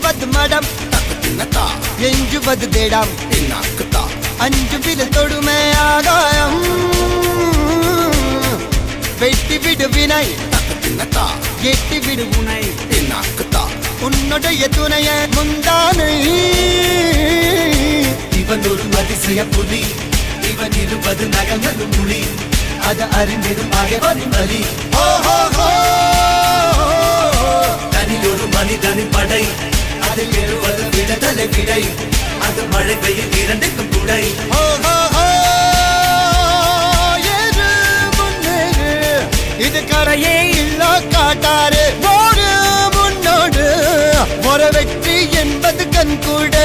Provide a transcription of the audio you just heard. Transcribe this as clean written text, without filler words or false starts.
எண்ணுவது மடம் எஞ்சுவது தேடம் அஞ்சு வித தொடுமை ஆகாயம் வெட்டி விடு வினை எட்டி விடு உனை உன்னுடைய துணைய முந்தானை இவன் ஒரு அதிசய புலி இவன் இருப்பது நகங்களும் புலி அது அறிந்திடும் ஆகவனின் வலி தனில் ஒரு மனிதனின் படை அதில் எழுவது விடுதலை விடை அது மழை பெய்யும் இரண்டுக்கும் துடை இது கரையே இல்ல காட்டாரு ஓடு முன்னோடு ஒரு வெற்றி என்பது கண் கூட